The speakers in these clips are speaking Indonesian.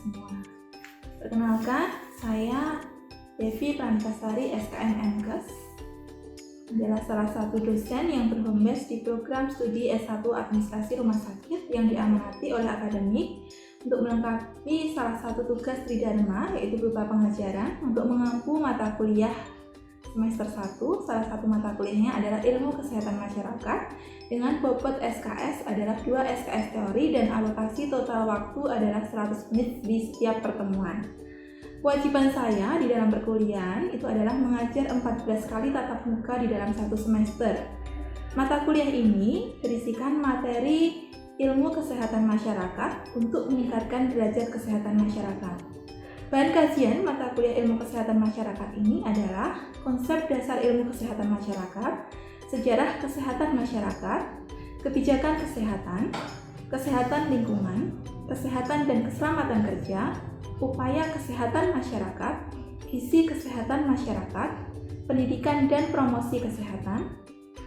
semua. Perkenalkan, saya Devi Prantasari SKM MKes, adalah salah satu dosen yang berhome base di program studi S1 Administrasi Rumah Sakit yang diamanati oleh akademik untuk melengkapi salah satu tugas tridharma, yaitu berupa pengajaran untuk mengampu mata kuliah semester 1. Salah satu mata kuliahnya adalah Ilmu Kesehatan Masyarakat dengan bobot SKS adalah 2 SKS teori dan alokasi total waktu adalah 100 menit di setiap pertemuan. Kewajiban saya di dalam perkuliahan itu adalah mengajar 14 kali tatap muka di dalam satu semester. Mata kuliah ini berisikan materi ilmu kesehatan masyarakat untuk meningkatkan derajat kesehatan masyarakat. Bahan kajian mata kuliah ilmu kesehatan masyarakat ini adalah konsep dasar ilmu kesehatan masyarakat, sejarah kesehatan masyarakat, kebijakan kesehatan, kesehatan lingkungan, kesehatan dan keselamatan kerja, upaya kesehatan masyarakat, gizi kesehatan masyarakat, pendidikan dan promosi kesehatan,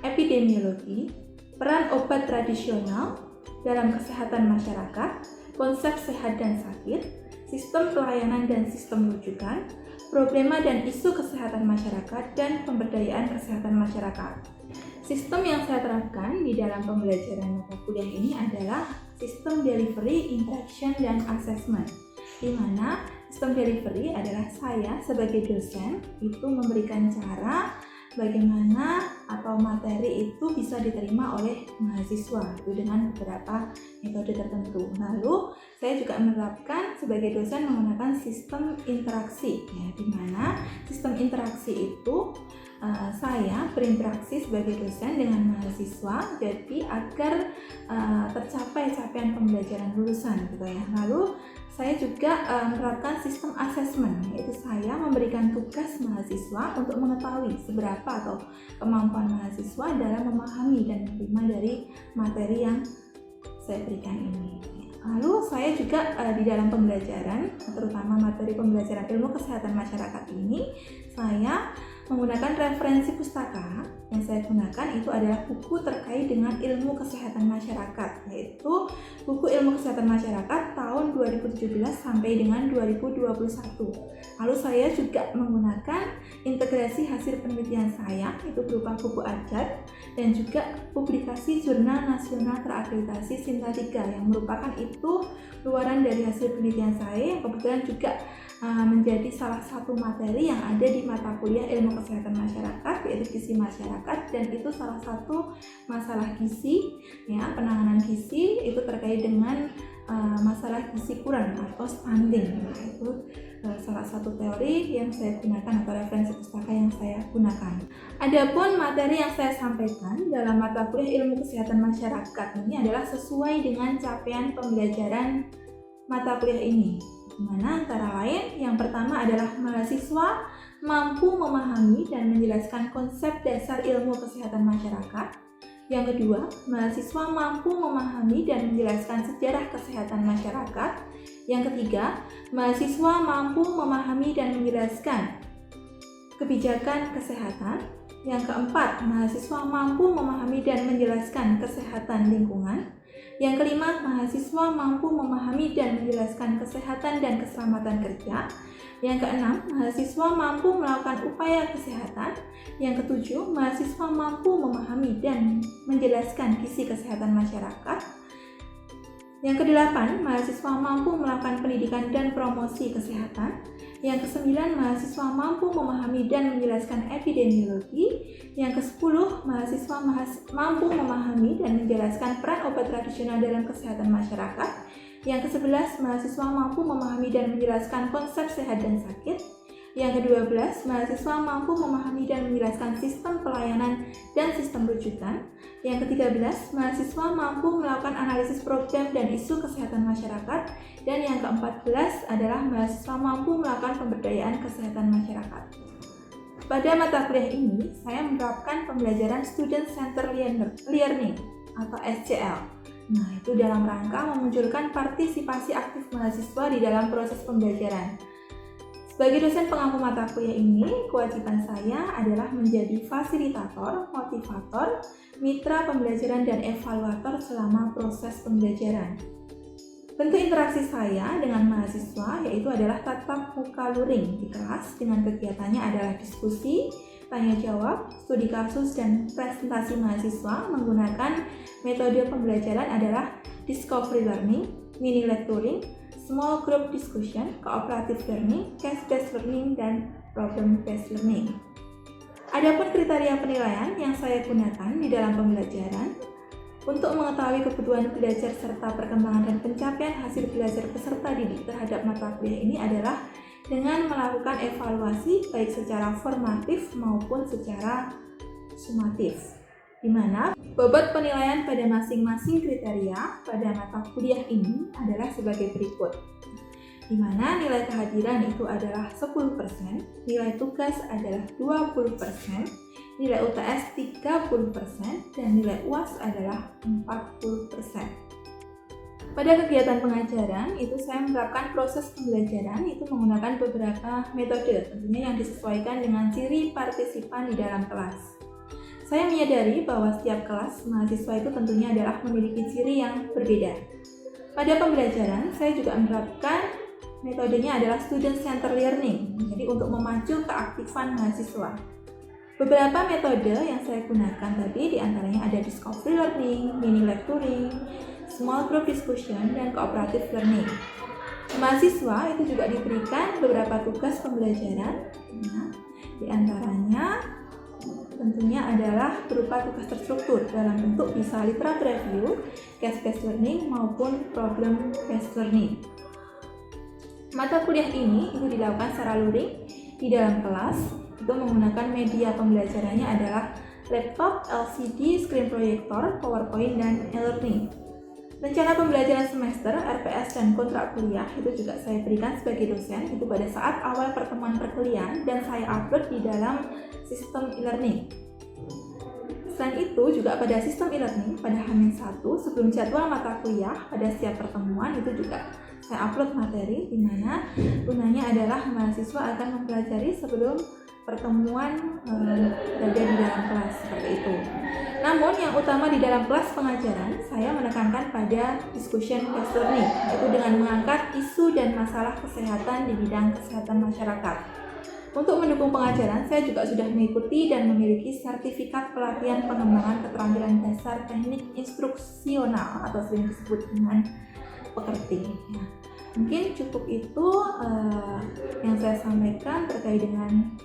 epidemiologi, peran obat tradisional dalam kesehatan masyarakat, konsep sehat dan sakit, sistem pelayanan dan sistem rujukan, problema dan isu kesehatan masyarakat, dan pemberdayaan kesehatan masyarakat. Sistem yang saya terapkan di dalam pembelajaran mata kuliah ini adalah sistem delivery, interaction, dan assessment, di mana sistem delivery adalah saya sebagai dosen itu memberikan cara bagaimana atau materi itu bisa diterima oleh mahasiswa itu dengan beberapa metode tertentu. Lalu saya juga menerapkan sebagai dosen menggunakan sistem interaksi, ya, di mana sistem interaksi itu saya berinteraksi sebagai dosen dengan mahasiswa, jadi agar tercapai capaian pembelajaran lulusan, gitu ya. Lalu saya juga menerapkan sistem assessment, yaitu saya memberikan tugas mahasiswa untuk mengetahui seberapa atau kemampuan mahasiswa dalam memahami dan menerima dari materi yang saya berikan ini. Lalu saya juga di dalam pembelajaran, terutama materi pembelajaran ilmu kesehatan masyarakat ini, saya menggunakan referensi pustaka. Yang saya gunakan itu adalah buku terkait dengan ilmu kesehatan masyarakat, yaitu buku ilmu kesehatan masyarakat tahun 2017 sampai dengan 2021. Lalu saya juga menggunakan integrasi hasil penelitian saya, itu berupa buku ajar dan juga publikasi Jurnal Nasional Terakreditasi Sinta3 yang merupakan itu luaran dari hasil penelitian saya yang kebetulan juga menjadi salah satu materi yang ada di mata kuliah ilmu kesehatan masyarakat, yaitu gizi masyarakat, dan itu salah satu masalah gizi, ya, penanganan gizi itu terkait dengan masalah gizi kurang atau stunting. Nah, itu salah satu teori yang saya gunakan atau referensi pustaka yang saya gunakan. Adapun materi yang saya sampaikan dalam mata kuliah ilmu kesehatan masyarakat ini adalah sesuai dengan capaian pembelajaran mata kuliah ini, di mana antara lain yang pertama adalah mahasiswa mampu memahami dan menjelaskan konsep dasar ilmu kesehatan masyarakat. Yang kedua, mahasiswa mampu memahami dan menjelaskan sejarah kesehatan masyarakat. Yang ketiga, mahasiswa mampu memahami dan menjelaskan kebijakan kesehatan. Yang keempat, mahasiswa mampu memahami dan menjelaskan kesehatan lingkungan. Yang kelima, mahasiswa mampu memahami dan menjelaskan kesehatan dan keselamatan kerja. Yang keenam, mahasiswa mampu melakukan upaya kesehatan. Yang ketujuh, mahasiswa mampu memahami dan menjelaskan gizi kesehatan masyarakat. Yang kedelapan, mahasiswa mampu melakukan pendidikan dan promosi kesehatan. Yang kesembilan, mahasiswa mampu memahami dan menjelaskan epidemiologi. Yang kesepuluh, mahasiswa mampu memahami dan menjelaskan peran obat tradisional dalam kesehatan masyarakat. Yang ke-11, mahasiswa mampu memahami dan menjelaskan konsep sehat dan sakit. Yang ke-12, mahasiswa mampu memahami dan menjelaskan sistem pelayanan dan sistem rujukan. Yang ke-13, mahasiswa mampu melakukan analisis program dan isu kesehatan masyarakat. Dan yang ke-14 adalah mahasiswa mampu melakukan pemberdayaan kesehatan masyarakat. Pada mata kuliah ini, saya menerapkan pembelajaran Student Centered Learning atau SCL. Nah, itu dalam rangka memunculkan partisipasi aktif mahasiswa di dalam proses pembelajaran. Sebagai dosen pengampu mata kuliah ini, kewajiban saya adalah menjadi fasilitator, motivator, mitra pembelajaran, dan evaluator selama proses pembelajaran. Bentuk interaksi saya dengan mahasiswa yaitu adalah tatap muka luring di kelas dengan kegiatannya adalah diskusi, tanya jawab, studi kasus, dan presentasi mahasiswa menggunakan metode pembelajaran adalah discovery learning, mini lecturing, small group discussion, cooperative learning, case-based learning, dan problem-based learning. Adapun kriteria penilaian yang saya gunakan di dalam pembelajaran untuk mengetahui kebutuhan belajar serta perkembangan dan pencapaian hasil belajar peserta didik terhadap mata kuliah ini adalah dengan melakukan evaluasi baik secara formatif maupun secara sumatif, di mana bobot penilaian pada masing-masing kriteria pada mata kuliah ini adalah sebagai berikut, di mana nilai kehadiran itu adalah 10%, nilai tugas adalah 20%, nilai UTS 30%, dan nilai UAS adalah 40%. Pada kegiatan pengajaran, itu saya menerapkan proses pembelajaran itu menggunakan beberapa metode, tentunya yang disesuaikan dengan ciri partisipan di dalam kelas. Saya menyadari bahwa setiap kelas mahasiswa itu tentunya adalah memiliki ciri yang berbeda. Pada pembelajaran, saya juga menerapkan metodenya adalah student center learning, jadi untuk memacu keaktifan mahasiswa. Beberapa metode yang saya gunakan tadi diantaranya ada discovery learning, mini lecturing, small group discussion, dan cooperative learning. Mahasiswa itu juga diberikan beberapa tugas pembelajaran, diantaranya tentunya adalah berupa tugas terstruktur dalam bentuk bisa literatur review, case-based learning, maupun problem-based learning. Mata kuliah ini itu dilakukan secara luring di dalam kelas. Itu menggunakan media pembelajarannya adalah laptop, LCD, screen projector, PowerPoint, dan e-learning. Rencana pembelajaran semester, RPS, dan kontrak kuliah itu juga saya berikan sebagai dosen itu pada saat awal pertemuan perkuliahan dan saya upload di dalam sistem e-learning. Selain itu juga pada sistem e-learning pada H-1 sebelum jadwal mata kuliah pada setiap pertemuan itu juga saya upload materi di mana gunanya adalah mahasiswa akan mempelajari sebelum pertemuan berada di dalam kelas seperti itu. Namun yang utama di dalam kelas pengajaran saya menekankan pada discussion based learning, yaitu dengan mengangkat isu dan masalah kesehatan di bidang kesehatan masyarakat. Untuk mendukung pengajaran, saya juga sudah mengikuti dan memiliki sertifikat pelatihan pengembangan keterampilan dasar teknik instruksional atau sering disebut dengan pekerti. Ya. Mungkin cukup itu yang saya sampaikan terkait dengan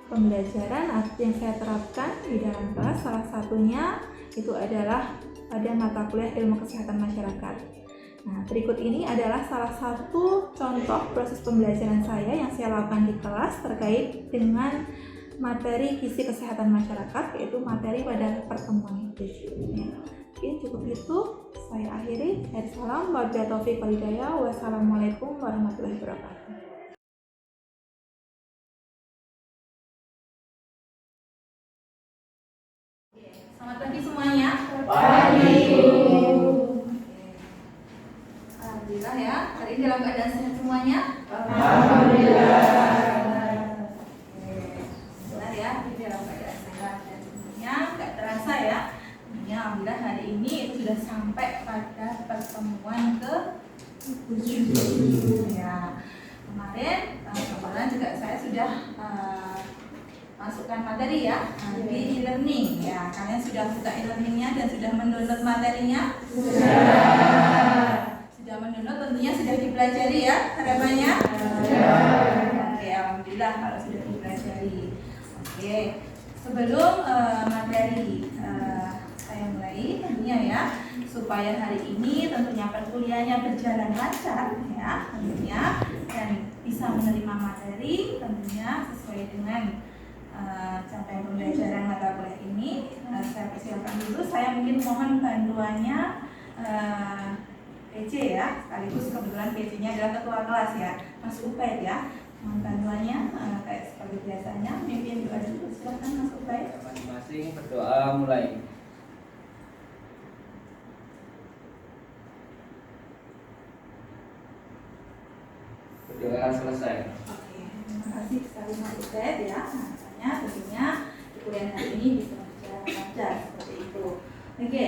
pembelajaran yang saya terapkan di dalam kelas. Salah satunya itu adalah pada mata kuliah ilmu kesehatan masyarakat. Nah, berikut ini adalah salah satu contoh proses pembelajaran saya yang saya lakukan di kelas terkait dengan materi gizi kesehatan masyarakat, yaitu materi pada pertemuan itu. Oke, cukup itu. Saya akhiri. Wabillahi taufiq wal hidayah. Wassalamualaikum warahmatullahi wabarakatuh. Selamat pagi semuanya. Pagi. Alhamdulillah ya, hari ini dalam keadaan sehat semuanya. Alhamdulillah. Benar ya, ini dalam keadaan sehat dan semuanya nggak terasa ya. Alhamdulillah hari ini itu sudah sampai pada pertemuan ke-7 ya. Kemarin juga saya sudah masukkan materi ya di e-learning ya. Kalian sudah buka e-learningnya dan sudah mendownload materinya? Sudah mendownload, tentunya sudah dipelajari ya harapannya? Oke, alhamdulillah kalau sudah dipelajari. Oke, sebelum materi saya mulai tentunya ya, supaya hari ini tentunya perkuliahannya berjalan lancar ya tentunya dan bisa menerima materi tentunya sesuai dengan capaian pembelajaran mata kuliah ini. Saya persiapkan dulu, saya mungkin mohon bantuannya PC ya, sekaligus kebetulan PC-nya adalah ketua kelas ya, Mas Ubaid ya. Mohon bantuannya kayak seperti biasanya, mimpin doa dulu, silakan Mas Ubaid. Masing-masing berdoa mulai. Berdoa selesai. Oke, terima kasih sekali Mas Ubaid ya. Tentunya di kuliah hari ini bisa berjalan lancar seperti itu. Oke,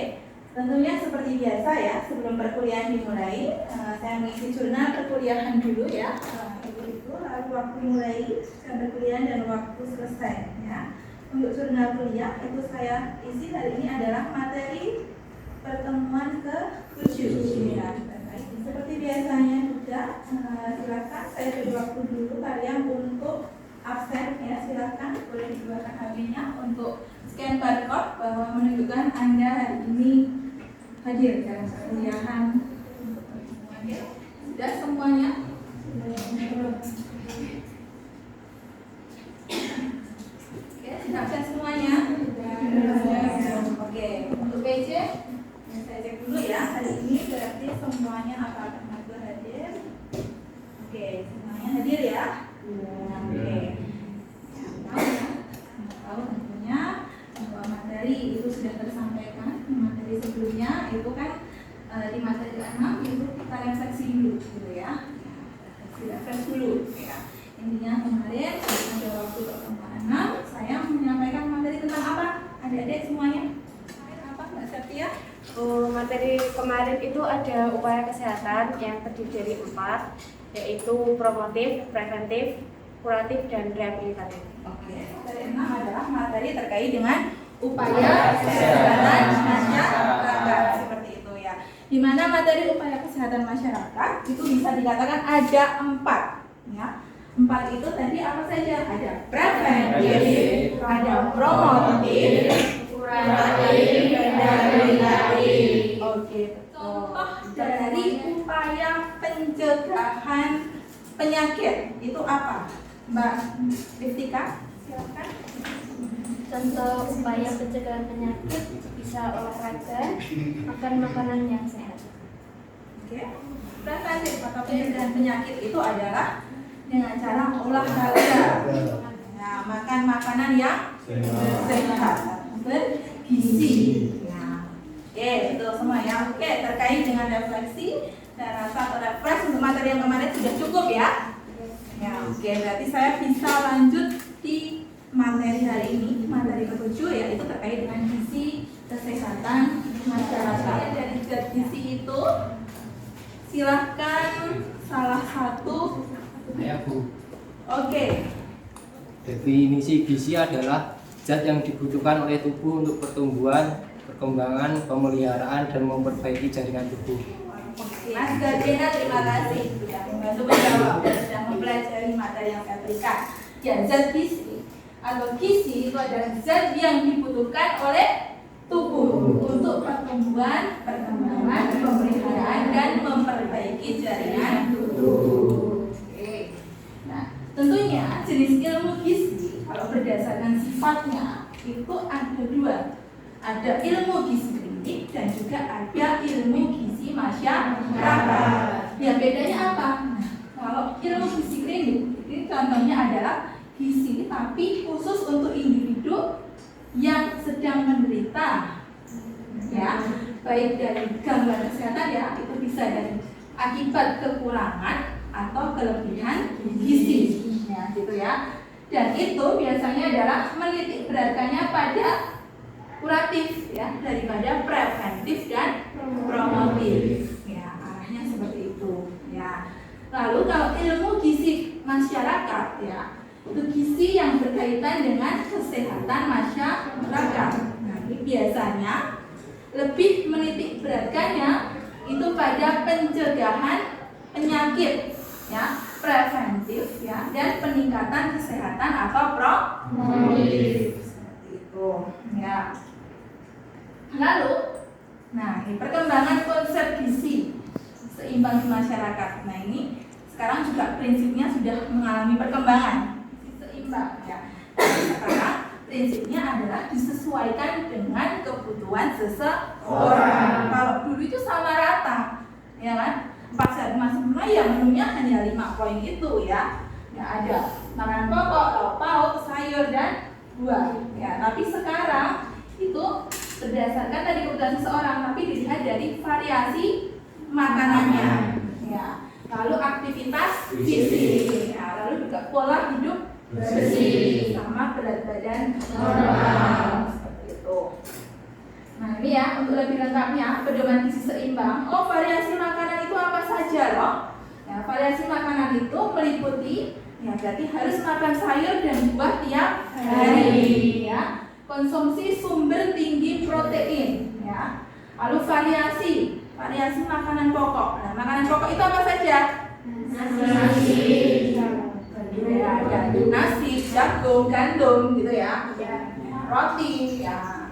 Tentunya seperti biasa ya, sebelum perkuliahan dimulai, saya mengisi jurnal perkuliahan dulu ya. Itu lalu waktu mulai jam perkuliahan dan waktu selesai ya. Untuk jurnal kuliah itu saya isi hari ini adalah materi pertemuan ke-7 ya. Seperti biasanya juga, silakan saya beri waktu dulu kalian untuk absen ya, silakan boleh dikeluarkan HP-nya untuk scan barcode bahwa menunjukkan Anda hari ini hadir dalam perkuliahan. Sudah semuanya? Oke, sudah absen semuanya? Oke, untuk PJ saya cek dulu ya. Hari ini berarti semuanya apakah hadir? Oke, semuanya hadir ya? Oke. Tahu tentunya bahwa materi itu sudah tersampaikan. Materi sebelumnya itu kan di materi 6 itu kita refleksi dulu gitu ya. Refresh dulu ya. Intinya kemarin pada waktu pertemuan 6 saya menyampaikan materi tentang apa? Adik-adik semuanya? Apa Mbak Septia? Materi kemarin itu ada upaya kesehatan yang terdiri dari 4, yaitu promotif, preventif, kuratif, dan rehabilitatif. Oke, materi 6 adalah materi terkait dengan upaya kesehatan masyarakat seperti itu ya. Di mana materi upaya kesehatan masyarakat itu bisa dikatakan ada 4 ya. 4 itu tadi apa saja? Ada preventif, ada promotif, kuratif, dan rehabilitatif. Oke, contoh dari upaya pencegahan penyakit itu apa? Mbak Riftika, silakan. Contoh upaya pencegahan penyakit bisa olahraga, makan makanan yang sehat. Oke. Preventif atau pencegahan penyakit itu adalah dengan cara olahraga. Nah, makan makanan yang sehat, bergizi. Nah, oke, itu semua ya. Oke, terkait dengan refleksi, saya rasa refresh untuk materi yang kemarin sudah cukup ya. Ya, oke, berarti saya bisa lanjut di materi hari ini, materi ke-7 yaitu terkait dengan gizi kesehatan masyarakat. Dari zat gizi itu silahkan salah satu. Ya Bu. Oke. Definisi gizi adalah zat yang dibutuhkan oleh tubuh untuk pertumbuhan, perkembangan, pemeliharaan, dan memperbaiki jaringan tubuh. Mas Gadena, terima kasih sudah membantu menjawab dan sudah mempelajari materi yang saya berikan. Ya, zat gizi atau gizi itu adalah zat yang dibutuhkan oleh tubuh untuk pertumbuhan, perkembangan, pemeliharaan, dan memperbaiki jaringan tubuh. Oke. Nah, tentunya jenis ilmu gizi kalau berdasarkan sifatnya itu ada 2. Ada ilmu gizi klinik dan juga ada ilmu gizi masyarakat. Ya, bedanya apa? Nah, kalau ilmu gizi klinik ini contohnya adalah gizi tapi khusus untuk individu yang sedang menderita, ya, baik dari gangguan kesehatan ya, itu bisa dari akibat kekurangan atau kelebihan gizi, ya, gitu ya. Dan itu biasanya adalah menitik beratkannya pada kuratif, ya, daripada preventif dan promotif, ya, arahnya seperti itu, ya. Lalu kalau ilmu gizi masyarakat, ya, itu gizi yang berkaitan dengan kesehatan masyarakat. Nah, ini biasanya lebih menitik beratkannya itu pada pencegahan penyakit, ya, preventif, ya, dan peningkatan kesehatan atau promotif. Seperti itu, ya. Lalu, nah, ini perkembangan konsep gizi seimbang di masyarakat. Nah, ini sekarang juga prinsipnya sudah mengalami perkembangan. Ya. Sekarang prinsipnya adalah disesuaikan dengan kebutuhan seseorang. Kalau dulu itu sama rata, ya kan? Pas saat masuk rumah ya menunya hanya 5 poin itu ya. Ya, ada makanan pokok, lauk pauk, sayur dan buah. Ya, tapi sekarang itu berdasarkan tadi kebutuhan seseorang, tapi dilihat dari variasi makanannya. Ya. Lalu aktivitas fisik, ya, lalu juga pola hidup bersih sama berat badan normal, seperti itu. Nah ini ya untuk lebih lengkapnya pedoman gizi seimbang. Oh variasi makanan itu apa saja loh? Ya, variasi makanan itu meliputi ya berarti harus makan sayur dan buah tiap hari ya. Konsumsi sumber tinggi protein ya. Lalu variasi makanan pokok. Nah makanan pokok itu apa saja? Nasi, ya, nasi, jagung, gandum gitu ya. Roti ya.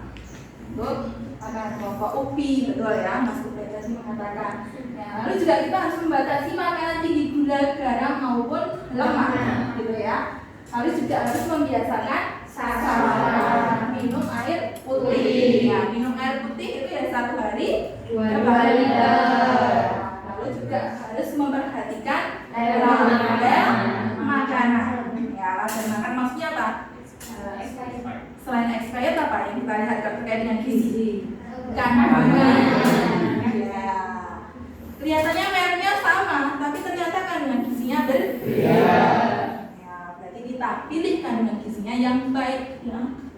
Untuk makanan pokok ubi betul ya Mas Ubed tadi mengatakan. Ya, lalu juga kita harus membatasi makanan tinggi gula, garam maupun lemak gitu ya. Lalu juga harus membiasakan sarapan, minum air putih. Ya, minum air putih itu ya 1 hari 2 liter. Lalu juga harus memperhatikan olahraga makanan. Ya, olahraga makan maksudnya apa? Selain expired apa yang kita lihat terkait dengan gizi? Kandungan. Ya. Kelihatannya mereknya sama, tapi ternyata kandungan gizinya berbeda. Ya, berarti kita pilih kandungan gizinya yang baik, yang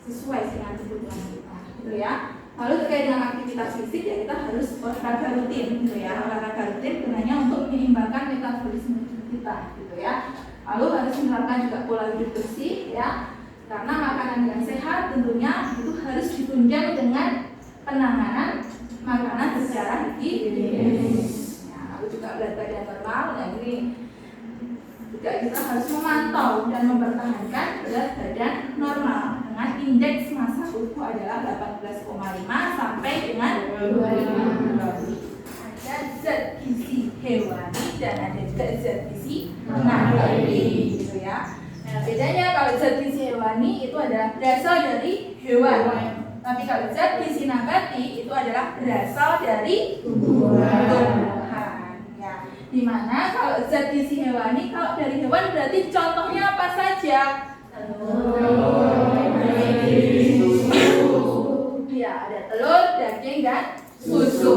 sesuai dengan kebutuhan kita, gitu ya. Lalu terkait dengan aktivitas fisik ya kita harus olahraga rutin, gitu ya. Olahraga rutin gunanya untuk menyeimbangkan metabolisme kita, gitu ya. Lalu harus menerapkan juga pola hidup bersih, ya. Karena makanan yang sehat tentunya itu harus ditunjang dengan penanganan makanan secara higienis. Ya, lalu juga berat badan normal, dan ini juga kita harus memantau dan mempertahankan berat badan normal dengan indeks massa tubuh adalah 18,5 sampai dengan 25. Ada zat gizi hewani dan ada juga zat gizi nabati, gitu ya. Nah, bedanya kalau zat gizi hewani itu adalah berasal dari hewan. Tapi kalau zat gizi nabati itu adalah berasal dari tumbuhan. Ya. Dimana kalau zat gizi hewani kalau dari hewan berarti contohnya apa saja? Telur, susu. Ya, ada telur, daging dan susu.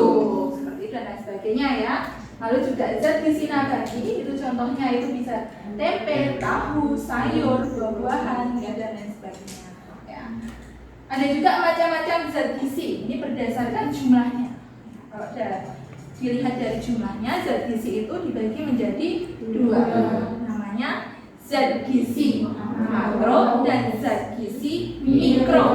Seperti itu dan lain sebagainya ya. Lalu juga zat gizi nabati itu contohnya itu bisa tempe, tahu, sayur, buah-buahan ya, dan lain sebagainya. Ya. Ada juga macam-macam zat gizi. Ini berdasarkan jumlahnya. Kalau dilihat dari jumlahnya, zat gizi itu dibagi menjadi 2. Namanya zat gizi makro dan zat gizi mikro.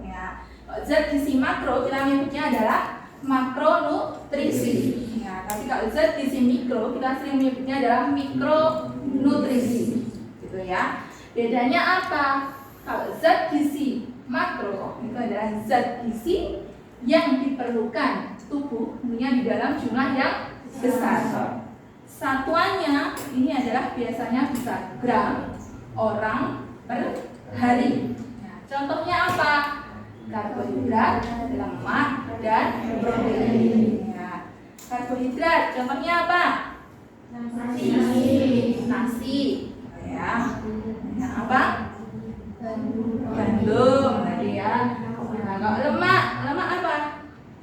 Ya. Zat gizi makro kita menyebutnya adalah makronutrisi. Ya, tapi kalau zat gizi mikro kita sering menyebutnya adalah mikronutrisi, gitu ya. Bedanya apa? Kalau zat gizi makro itu adalah zat gizi yang diperlukan tubuh tentunya di dalam jumlah yang besar. Satuannya ini adalah biasanya bisa gram orang per hari. Nah, contohnya apa? Karbohidrat, lemak, dan protein. Ya. Karbohidrat, contohnya apa? Nasi. Ya. Nah, apa? Gandum, tadi ya. Nah, kalau lemak apa?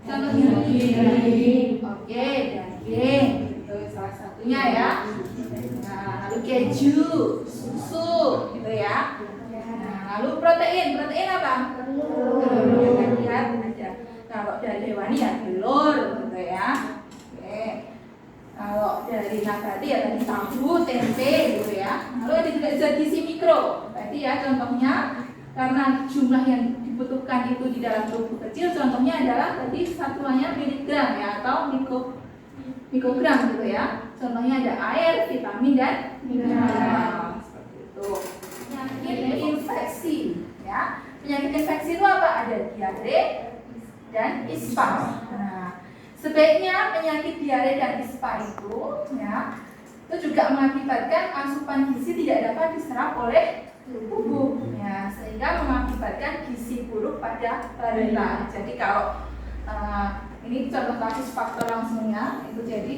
Contohnya daging. Oke, daging. Itu salah satunya ya. Nah, lalu keju, susu, gitu ya. Nah, lalu protein apa? Lihat aja. Kalau dari hewani ya telur, gitu ya. Oke. Kalau dari nabati ya tadi tahu, tempe, gitu ya. Lalu ada juga zat gizi mikro. Tadi ya contohnya karena jumlah yang dibutuhkan itu di dalam tubuh kecil, contohnya adalah tadi satuannya miligram ya atau mikrogram gitu ya. Contohnya ada air, vitamin dan mineral. Seperti itu. Penyakit infeksi ya. Penyakit infeksi itu apa? Ada diare dan ispa. Nah, sebaiknya penyakit diare dan ispa itu ya itu juga mengakibatkan asupan gizi tidak dapat diserap oleh tubuh ya, sehingga mengakibatkan gizi buruk pada balita. Jadi kalau ini contoh kasus faktor langsungnya itu, jadi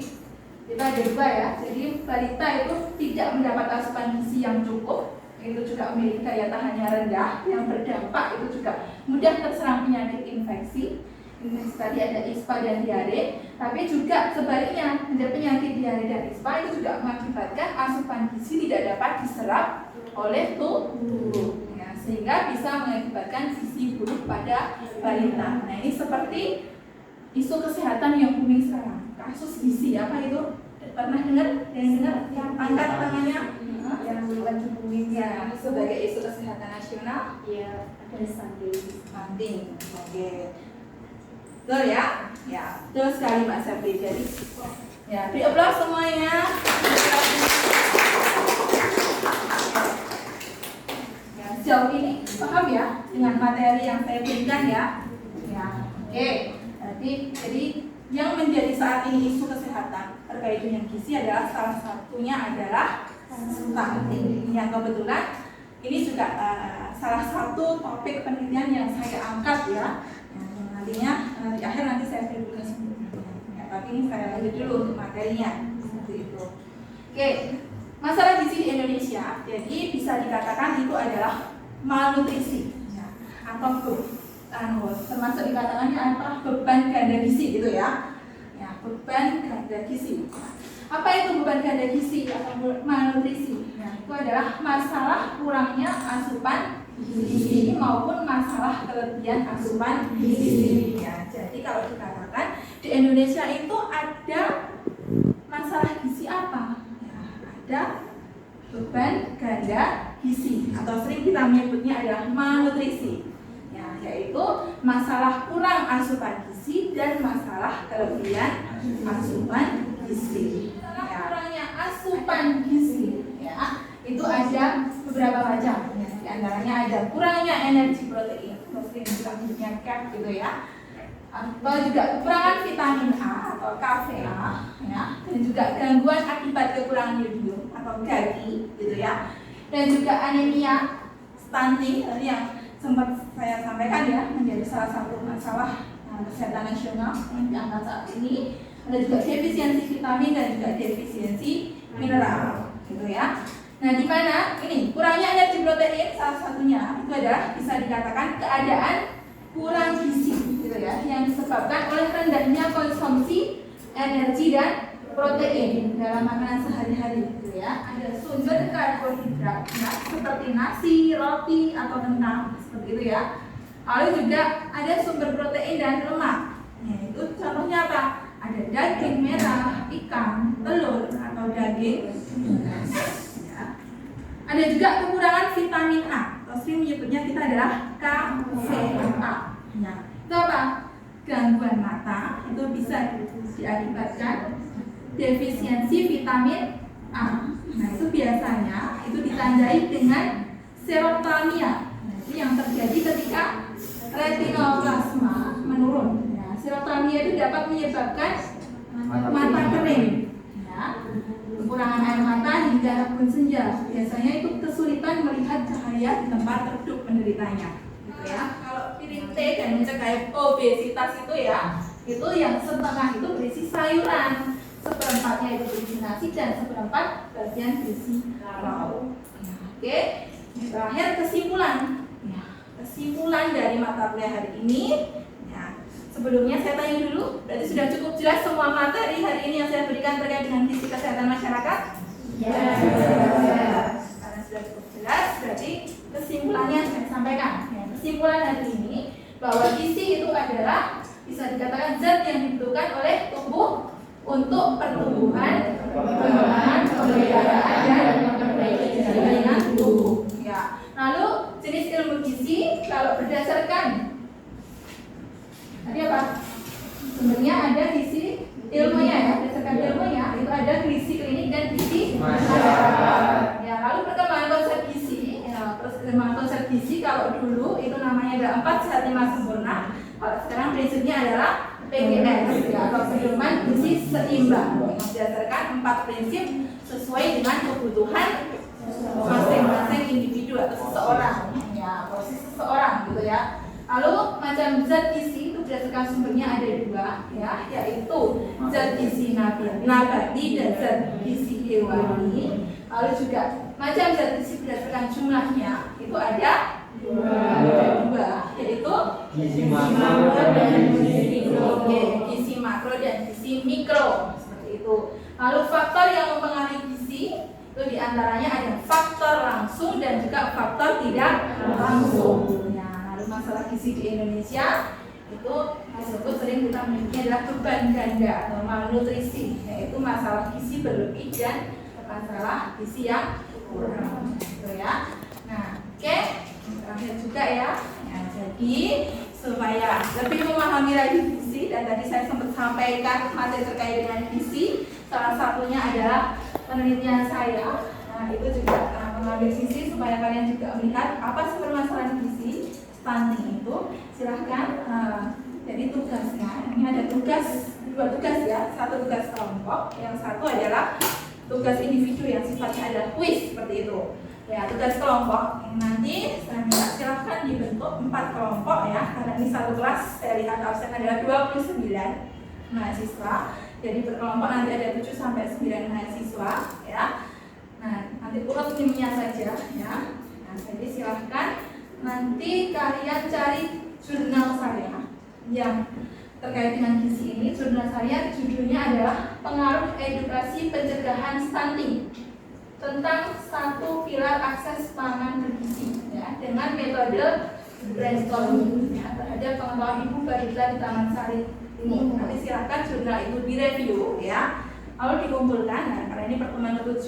kita ada 2 ya. Jadi balita itu tidak mendapat asupan gizi yang cukup, itu juga memiliki daya tahannya rendah, yang berdampak itu juga mudah terserang penyakit infeksi. Ini tadi ada ispa dan diare, tapi juga sebaliknya ada penyakit diare dan ispa itu juga mengakibatkan asupan gizi tidak dapat diserap oleh tubuh ya, sehingga bisa mengakibatkan gizi buruk pada balita. Nah, ini seperti isu kesehatan yang booming sekarang. Kasus gizi apa itu? Pernah dengar? Yang angkat tangannya? Yang lagi booming Ya, sebagai isu kesehatan nasional. ya ada stunting. Oke. Betul ya? Ya, betul sekali Mbak Sepri. Jadi, ya, beri aplaus semuanya. Ya, sejauh ini paham ya dengan materi yang saya berikan ya? Ya, oke. Jadi yang menjadi saat ini isu kesehatan terkait dengan gizi adalah salah satunya adalah stunting. Yang kebetulan ini juga salah satu topik penelitian yang saya angkat ya. Nantinya di akhir nanti saya berikan sebelumnya. Ya, tapi ini saya lanjut dulu untuk materinya seperti itu. Oke, masalah gizi di Indonesia, jadi bisa dikatakan itu adalah malnutrisi ya, atau termasuk dikatakannya adalah beban ganda gizi gitu ya. Ya, beban ganda gizi. Apa itu beban ganda gizi atau malnutrisi? Ya, itu adalah masalah kurangnya asupan gizi maupun masalah kelebihan asupan gizi. Ya, jadi kalau dikatakan di Indonesia itu ada masalah gizi apa? Ya, ada beban ganda gizi atau sering kita menyebutnya adalah malnutrisi. Ya, yaitu masalah kurang asupan gizi dan masalah kelebihan asupan gizi. Ya, kurangnya asupan gizi ya, itu ada beberapa macam. Ya, di antaranya ada kurangnya energi protein, mungkin kita menyebutnya CAP gitu ya. Atau juga kekurangan vitamin A atau KVA ya, dan juga gangguan akibat kekurangan yodium atau GAGI gitu ya. Dan juga anemia, stunting yang sempat saya sampaikan ya, menjadi salah satu masalah kesehatan nasional yang diangkat saat ini. Ada juga defisiensi vitamin dan juga defisiensi mineral gitu ya. Nah, di mana ini kurangnya energi protein salah satunya itu adalah bisa dikatakan keadaan kurang gizi gitu ya, yang disebabkan oleh rendahnya konsumsi energi dan protein dalam makanan sehari-hari gitu ya. Ada sumber karbohidrat seperti nasi, roti atau kentang seperti itu ya. Lalu juga ada sumber protein dan lemak. Nah, itu contohnya apa? Ada daging merah, ikan, telur atau daging. Ya. Ada juga kekurangan vitamin A. Atau sering menyebutnya kita adalah KVA. Nah, itu apa? Gangguan mata itu bisa diakibatkan defisiensi vitamin A. Nah, itu biasanya itu ditandai dengan serotonia. Nah, itu yang terjadi ketika retinoplasma menurun. Nah, serotonia itu dapat menyebabkan mata kering. Ya. Kekurangan air mata hingga embun senja. Biasanya itu kesulitan melihat cahaya di tempat redup penderitanya. Gitu ya. Kalau piring T dan mencegah obesitas itu ya, itu yang setengah itu berisi sayuran, seperempatnya itu berisi nasi dan seperempat bagian berisi lauk. Ya, oke. Terakhir kesimpulan. Ya, kesimpulan dari mata kuliah hari ini. Ya, sebelumnya saya tanya dulu, berarti sudah cukup jelas semua materi hari ini yang saya berikan terkait dengan gizi kesehatan masyarakat? Ya. Karena sudah cukup jelas, berarti kesimpulannya saya sampaikan. Ya, kesimpulan hari ini bahwa gizi itu adalah bisa dikatakan zat yang dibutuhkan oleh tubuh untuk pertumbuhan, perkembangan, pemeliharaan dan memperbaiki jaringan tubuh. Ya. Lalu jenis ilmu gizi kalau berdasarkan tadi apa? Sebenarnya ada gizi ilmunya ya, berdasarkan ilmunya itu ada gizi klinik dan gizi masyarakat. Ya, lalu perkembangan konsep gizi, ya, perkembangan konsep gizi kalau dulu itu namanya ada 4 sehat 5 sempurna. Kalau sekarang prinsipnya adalah PGS ya, atau pedoman gizi seimbang yang berdasarkan 4 prinsip sesuai dengan kebutuhan masing-masing individu atau seseorang ya, posisi seseorang gitu ya. Lalu macam zat gizi itu berdasarkan sumbernya ada 2 ya, yaitu zat gizi nabati dan zat gizi hewani. Lalu juga macam zat gizi berdasarkan jumlahnya itu ada 2, yaitu gizi makro dan gizi mikro. Gizi makro dan gizi mikro seperti itu. Lalu faktor yang mempengaruhi gizi Itu diantaranya ada faktor langsung dan juga faktor tidak langsung. Ya, lalu masalah gizi di Indonesia itu disebut sering kita memiliki adalah beban ganda atau malnutrisi, yaitu masalah gizi berlebih dan masalah gizi yang kurang. Gitu ya. Nah, oke, terakhir juga ya. Nah, jadi supaya lebih memahami lagi gizi, dan tadi saya sempat sampaikan materi terkait dengan gizi, salah satunya adalah penelitian saya. Nah, itu juga mengambil sisi supaya kalian juga melihat apa sih permasalahan gizi stunting itu. Silahkan. Jadi tugasnya ini ada dua tugas ya, satu tugas kelompok, yang satu adalah tugas individu yang sifatnya adalah kuis seperti itu. Ya, tugas kelompok nanti saya minta silahkan dibentuk 4 kelompok ya, karena ini satu kelas saya lihat absen adalah 29 mahasiswa. Jadi berkelompok nanti ada 7 sampai 9 mahasiswa ya. Nah, nanti urut timnya saja ya. Nah, jadi silahkan nanti kalian cari jurnal saya yang terkait dengan gizi ini. Jurnal saya judulnya adalah Pengaruh Edukasi Pencegahan Stunting tentang 1 pilar akses pangan bergizi ya, dengan metode brainstorming ya, terhadap pengetahuan ibu balita di Taman Sari ini. Nanti silakan jurnal itu direview ya, lalu dikumpulkan. Nah, karena ini pertemuan ke-7,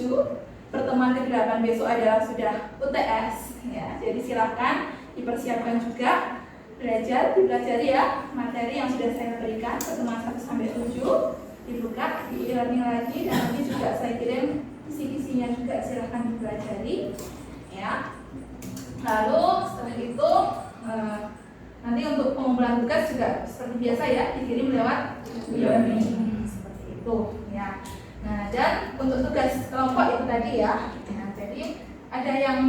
pertemuan ke-8 besok adalah sudah UTS ya, jadi silakan dipersiapkan juga, dipelajari ya materi yang sudah saya berikan pertemuan 1 sampai 7, dibuka, di-learning lagi, dan nanti juga saya kirim kisi-kisinya juga, silahkan dipelajari ya. Lalu setelah itu nanti untuk pengumpulan tugas juga seperti biasa ya, dikirim lewat e-learning seperti itu ya. Nah, dan untuk tugas kelompok itu tadi ya, nah, jadi ada yang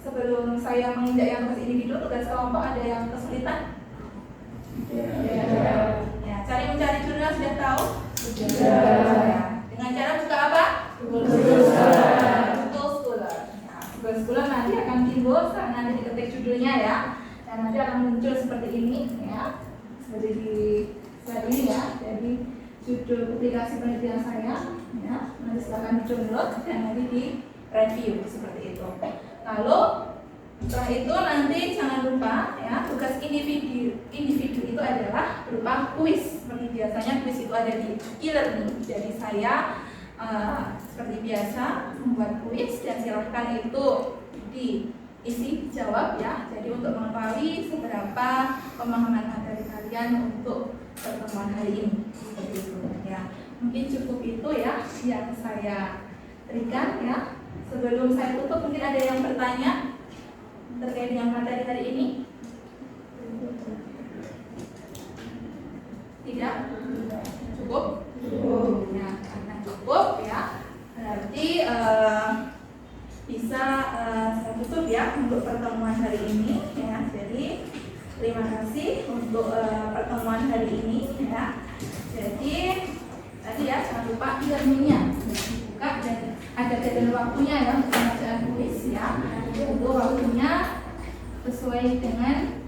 sebelum saya menginjak yang tugas individu, tugas kelompok ada yang kesulitan? Ya, mencari jurnal sudah tahu? Ya. Dengan cara buka apa? Google Scholar. Nah, Google Scholar nanti akan timbul saat nanti diketik judulnya ya, dan nanti akan muncul seperti ini ya, seperti di slide ini ya. Jadi judul publikasi penelitian saya ya, nanti silakan download dan nanti di review seperti itu. Lalu setelah itu nanti jangan lupa ya, tugas individu itu adalah berupa kuis. Seperti biasanya kuis itu ada di e-learning. Jadi saya seperti biasa membuat kuis, dan silahkan itu diisi jawab ya. Jadi untuk mengetahui seberapa pemahaman materi kalian untuk pertemuan hari ini seperti itu ya. Mungkin cukup itu ya yang saya berikan ya. Sebelum saya tutup, mungkin ada yang bertanya terkait dengan materi hari ini? Tidak? Cukup? Ya, karena cukup ya, berarti bisa saya tutup ya untuk pertemuan hari ini ya. Jadi terima kasih untuk pertemuan hari ini ya. Jadi tadi ya, jangan lupa e-learningnya dibuka, dan ada deadline waktunya ya untuk pembacaan kuis ya. Untuk waktunya sesuai dengan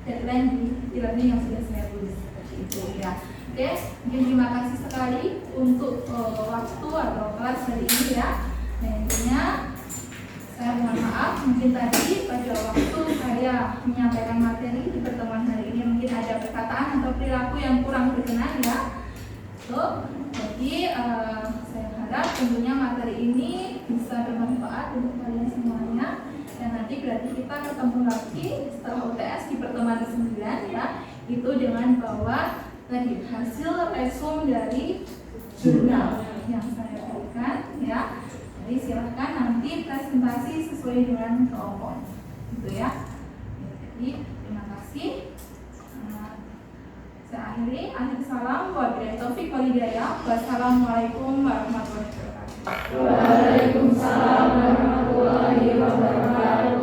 deadline di e-learning yang sudah saya tulis seperti itu ya. Oke, mungkin terima kasih sekali untuk waktu atau kelas hari ini ya. Nah, intinya saya mohon maaf mungkin tadi pada waktu saya menyampaikan materi di pertemuan hari ini mungkin ada perkataan atau perilaku yang kurang berkenan ya. Jadi saya harap tentunya materi ini bisa bermanfaat untuk kalian semuanya, dan nanti berarti kita ketemu lagi setelah UTS di pertemuan ke-9 ya, itu dengan bawa tadi hasil resum dari jurnal yang saya berikan ya. Jadi silahkan nanti presentasi sesuai dengan kelompok gitu ya. Jadi terima kasih. Saya akhiri, akhir salam, wabillahi taufiq wal hidayah. Wassalamualaikum warahmatullahi wabarakatuh. Waalaikumsalam warahmatullahi wabarakatuh.